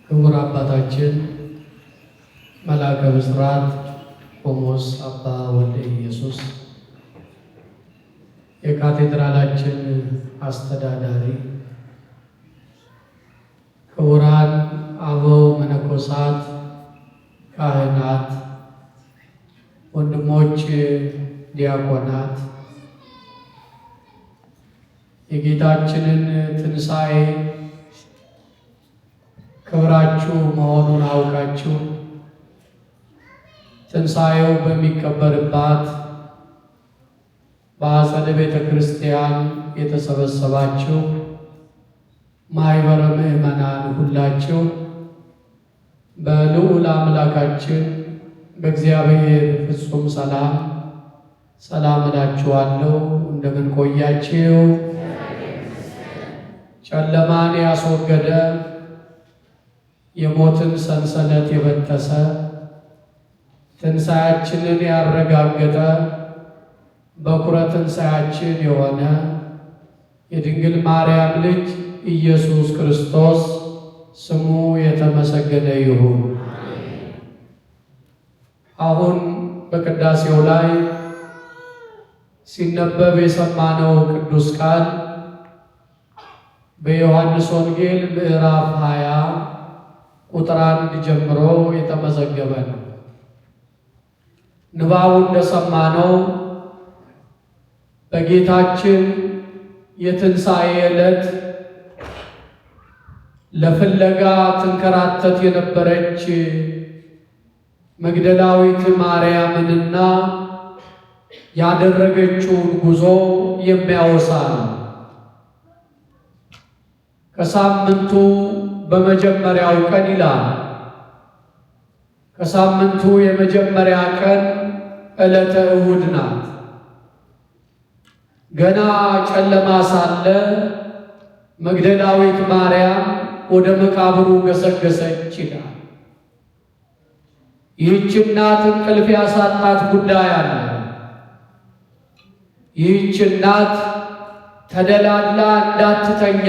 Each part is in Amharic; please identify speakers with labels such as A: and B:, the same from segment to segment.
A: ክቡር አባታችን መላከ ብስራት ቆሞስ አባ ወልደ ኢየሱስ የካቴድራላችን አስተዳዳሪ፣ ክቡራን አበው መነኮሳት፣ ካህናት፣ ወንድሞች ዲያቆናት፣ የጌታችንን ትንሣኤ ክብራችሁ መሆኑን አውቃችሁ ትንሣኤው በሚከበርባት በአጸደ ቤተ ክርስቲያን የተሰበሰባችሁ ማኅበረ ምእመናን ሁላችሁ በልዑል አምላካችን በእግዚአብሔር ፍጹም ሰላም እላችኋለሁ። እንደምን ቆያችሁ? ጨለማን ያስወገደ የሞትን ሰንሰለት የበጠሰ ትንሣኤያችንን ያረጋገጠ በኩረ ትንሣኤያችን የሆነ የድንግል ማርያም ልጅ ኢየሱስ ክርስቶስ ስሙ የተመሰገነ ይሁን። አሁን በቅዳሴው ላይ ሲነበብ የሰማነው ቅዱስ ቃል በዮሐንስ ወንጌል ምዕራፍ 20 ቁጥር 1 ጀምሮ የተመዘገበ ነው። ንባቡ እንደሰማነው በጌታችን የትንሣኤ ዕለት ለፍለጋ ትንከራተት የነበረች መግደላዊት ማርያምንና ያደረገችውን ጉዞ የሚያወሳ ነው። ከሳምንቱ በመጀመሪያው ቀን ይላል። ከሳምንቱ የመጀመሪያ ቀን ዕለተ እሑድ ናት። ገና ጨለማ ሳለ መግደላዊት ማርያም ወደ መቃብሩ ገሰገሰች ይላል። ይህች እናት እንቅልፍ ያሳጣት ጉዳይ አለ። ይህች እናት ተደላድላ እንዳትተኛ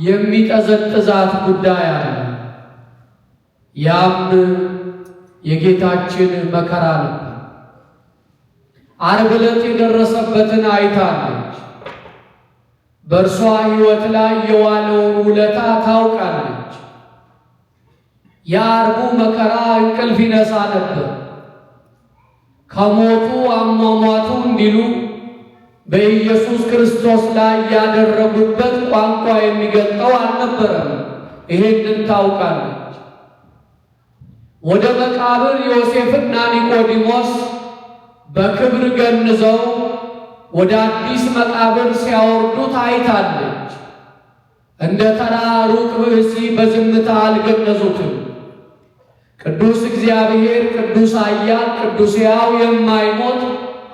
A: የሚጠዘጥዛት ጉዳይ አለ። ያም የጌታችን መከራ ነበር። ዓርብ ዕለት የደረሰበትን አይታለች። በእርሷ ሕይወት ላይ የዋለውን ውለታ ታውቃለች። የዓርቡ መከራ እንቅልፍ ይነሳ ነበር። ከሞቱ አሟሟቱ እንዲሉ በኢየሱስ ክርስቶስ ላይ ያደረጉበት ቋንቋ የሚገልጠው አልነበረም። ይሄንን ታውቃለች። ወደ መቃብር ዮሴፍና ኒቆዲሞስ በክብር ገንዘው ወደ አዲስ መቃብር ሲያወርዱት አይታለች። እንደ ተራ ሩቅ ብእሲ በዝምታ አልገነዙትም። ቅዱስ እግዚአብሔር፣ ቅዱስ ኃያል፣ ቅዱስ ሕያው የማይሞት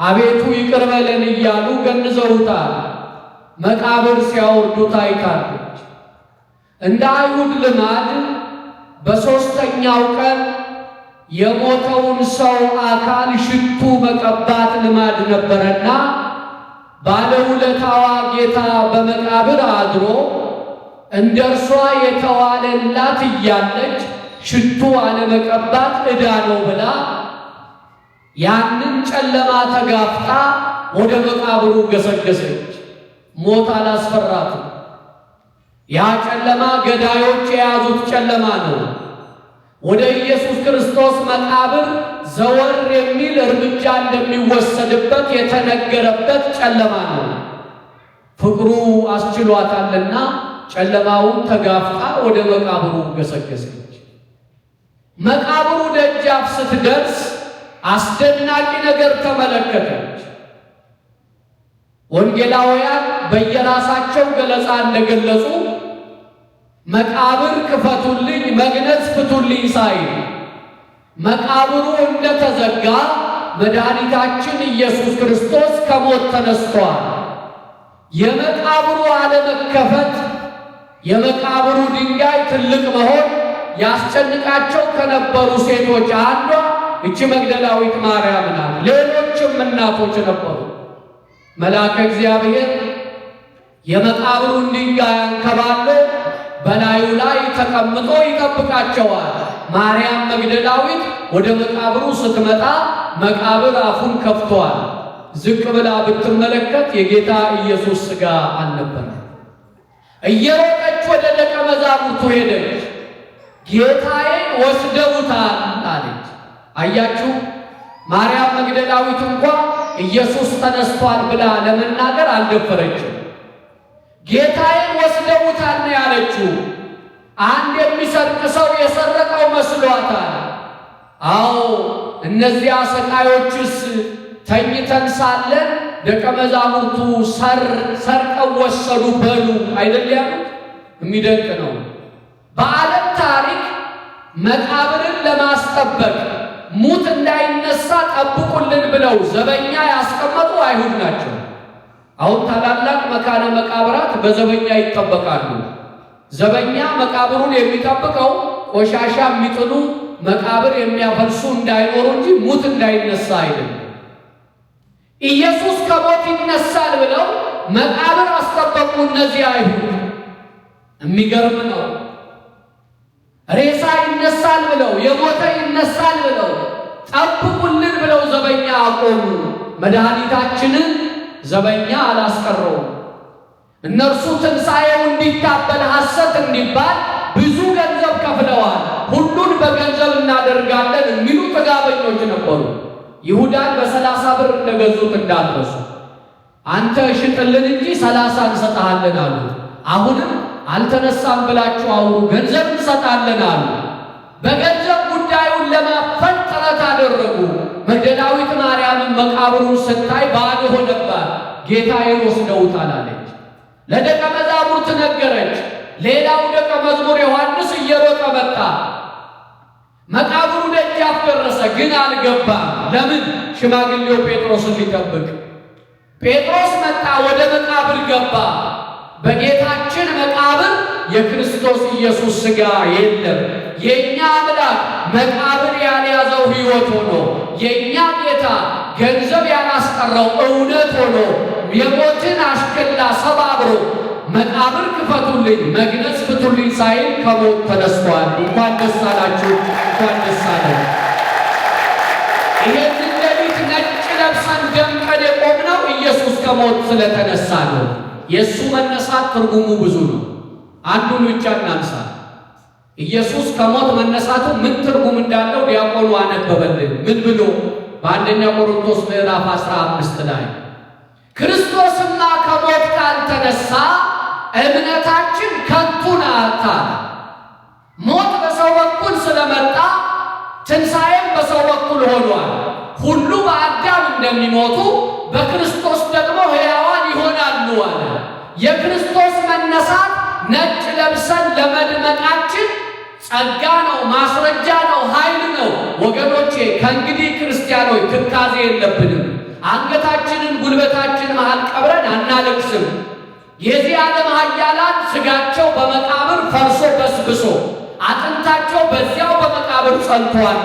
A: አቤቱ ይቅር በለን እያሉ ገንዘውታል። መቃብር ሲያወርዱት አይታለች። እንደ አይሁድ ልማድ በሦስተኛው ቀን የሞተውን ሰው አካል ሽቱ መቀባት ልማድ ነበረና ባለውለታዋ ጌታ በመቃብር አድሮ እንደ እርሷ የተዋለላት እያለች ሽቱ አለመቀባት ዕዳ ነው ብላ ያንን ጨለማ ተጋፍጣ ወደ መቃብሩ ገሰገሰች። ሞት አላስፈራትም። ያ ጨለማ ገዳዮች የያዙት ጨለማ ነው። ወደ ኢየሱስ ክርስቶስ መቃብር ዘወር የሚል እርምጃ እንደሚወሰድበት የተነገረበት ጨለማ ነው። ፍቅሩ አስችሏታልና ጨለማውን ተጋፍጣ ወደ መቃብሩ ገሰገሰች። መቃብሩ ደጃፍ ስትደርስ አስደናቂ ነገር ተመለከተች። ወንጌላውያን በየራሳቸው ገለጻ እንደገለጹ መቃብር ክፈቱልኝ፣ መግነዝ ፍቱልኝ ሳይል መቃብሩ እንደተዘጋ መድኃኒታችን ኢየሱስ ክርስቶስ ከሞት ተነስቷል። የመቃብሩ አለመከፈት፣ የመቃብሩ ድንጋይ ትልቅ መሆን ያስጨንቃቸው ከነበሩ ሴቶች አንዷ እቺ መግደላዊት ማርያም ናት። ሌሎችም እናቶች ነበሩ። መልአከ እግዚአብሔር የመቃብሩን ድንጋይ አንከባሎ በላዩ ላይ ተቀምጦ ይጠብቃቸዋል። ማርያም መግደላዊት ወደ መቃብሩ ስትመጣ መቃብር አፉን ከፍቷል። ዝቅ ብላ ብትመለከት የጌታ ኢየሱስ ሥጋ አልነበረ። እየሮጠች ወደ ደቀ መዛሙርቱ ሄደች። ጌታዬን ወስደውታል አለች። አያችሁ፣ ማርያም መግደላዊት እንኳን ኢየሱስ ተነስቷል ብላ ለመናገር አልደፈረችም። ጌታዬን ወስደውታል ነው ያለችው። አንድ የሚሰርቅ ሰው የሰረቀው መስሏታል። አዎ፣ እነዚያ ሰቃዮችስ ተኝተን ሳለን ደቀ መዛሙርቱ ሰርቀው ወሰዱ በሉ አይደል ያሉት? የሚደንቅ ነው። በዓለም ታሪክ መቃብርን ለማስጠበቅ ሙት እንዳይነሳ ጠብቁልን ብለው ዘበኛ ያስቀመጡ አይሁድ ናቸው። አሁን ታላላቅ መካነ መቃብራት በዘበኛ ይጠበቃሉ። ዘበኛ መቃብሩን የሚጠብቀው ቆሻሻ የሚጥሉ መቃብር የሚያፈልሱ እንዳይኖሩ እንጂ ሙት እንዳይነሳ አይደለም። ኢየሱስ ከሞት ይነሳል ብለው መቃብር አስጠበቁ እነዚህ አይሁድ። የሚገርም ነው። ሬሳ ይነሳል ብለው የሞተ ይነሳል ብለው ጠብቁልን ብለው ዘበኛ አቆሙ። መድኃኒታችንን ዘበኛ አላስቀረውም። እነርሱ ትንሣኤው እንዲታበል ሐሰት እንዲባል ብዙ ገንዘብ ከፍለዋል። ሁሉን በገንዘብ እናደርጋለን የሚሉ ጥጋበኞች ነበሩ። ይሁዳን በ30 ብር እንደገዙት እንዳትረሱ። አንተ ሽጥልን እንጂ 30 እንሰጣለን አሉ። አሁንም አልተነሳም ብላችሁ አውሩ፣ ገንዘብ እንሰጣለን አሉ። በገንዘብ ጉዳዩን ለማፈን ጥረት አደረጉ። መግደላዊት ማርያምን መቃብሩን ስታይ ባዶ ሆነባት። ጌታዬን ወስደውታል አለች። ለደቀ መዛሙርት ነገረች። ሌላው ደቀ መዝሙር ዮሐንስ እየሮጠ መጣ። መቃብሩ ደጃፍ ደረሰ፣ ግን አልገባም። ለምን? ሽማግሌው ጴጥሮስን ሊጠብቅ። ጴጥሮስ መጣ፣ ወደ መቃብር ገባ። በጌታችን መቃብር የክርስቶስ ኢየሱስ ሥጋ የለም። የኛ አምላክ መቃብር ያልያዘው ሕይወት ሆኖ የኛ ጌታ ገንዘብ ያላስቀረው እውነት ሆኖ የሞትን አሽከላ ሰባብሮ መቃብር ክፈቱልኝ፣ መግነዝ ፍቱልኝ ሳይል ከሞት ተነስቷል። እንኳን ደስ አላችሁ፣ እንኳን ደስ አለን። ይሄንን ሌሊት ነጭ ለብሰን ደምቀን የቆምነው ኢየሱስ ከሞት ስለተነሳ ነው። የእሱ መነሳት ትርጉሙ ብዙ ነው። አንዱን ብቻ እናንሳ። ኢየሱስ ከሞት መነሳቱ ምን ትርጉም እንዳለው ዲያቆኑ አነበበልን። ምን ብሎ? በአንደኛ ቆሮንቶስ ምዕራፍ 15 ላይ ክርስቶስማ ከሞት ካልተነሳ እምነታችን ከንቱ ናት። ሞት በሰው በኩል ስለመጣ ትንሣኤም በሰው በኩል ሆኗል። ሁሉ በአዳም እንደሚሞቱ በክርስቶስ ደግሞ ሕያዋን ይሆናሉ አለ። የክርስቶስ መነሳት ነጭ ለብሰን ለመድመቃችን ጸጋ ነው፣ ማስረጃ ነው፣ ኃይል ነው። ወገኖቼ ከእንግዲህ ክርስቲያኖች ትካዜ የለብንም። አንገታችንን ጉልበታችን መሃል ቀብረን አናለቅስም። የዚህ ዓለም ኃያላን ሥጋቸው በመቃብር ፈርሶ በስብሶ አጥንታቸው በዚያው በመቃብር ጸንቷል።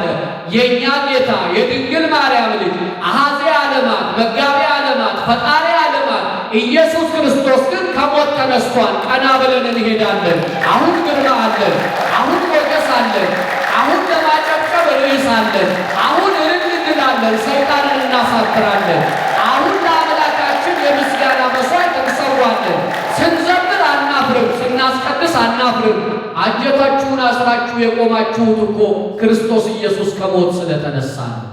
A: የእኛ ጌታ የድንግል ማርያም ልጅ አሐዜ ዓለማት መጋቢ ዓለማት ፈጣሪ ዓለማት ኢየሱስ ክርስቶስ ግን ከሞት ተነስቷል። ቀና ብለን እንሄዳለን። አሁን ግርማ አለን። አሁን ሞገስ አለን። አሁን ለማጨብጨብ ርዕስ አለን። አሁን እልል እንላለን። ሰይጣንን እናሳፍራለን። አሁን ለአምላካችን የምስጋና መሥዋዕት እንሰዋለን። ስንዘምር አናፍርም፣ ስናስቀድስ አናፍርም። አንጀታችሁን አስራችሁ የቆማችሁት እኮ ክርስቶስ ኢየሱስ ከሞት ስለተነሳ ነው።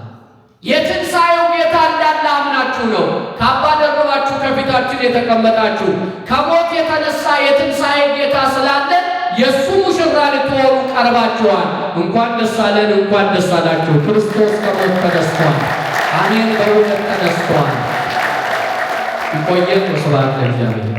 A: የትንሣኤው ጌታ እንዳለ አምናችሁ ነው ካባ ደርባችሁ ከፊታችን የተቀመጣችሁ። ከሞት የተነሳ የትንሣኤ ጌታ ስላለ የእሱ ሙሽራ ልትሆኑ ቀርባችኋል። እንኳን ደስ አለን፣ እንኳን ደስ አላችሁ። ክርስቶስ ከሞት ተነስቷል። አሜን። በእውነት ተነስቷል። ይቆየን። ስብሐት ለእግዚአብሔር።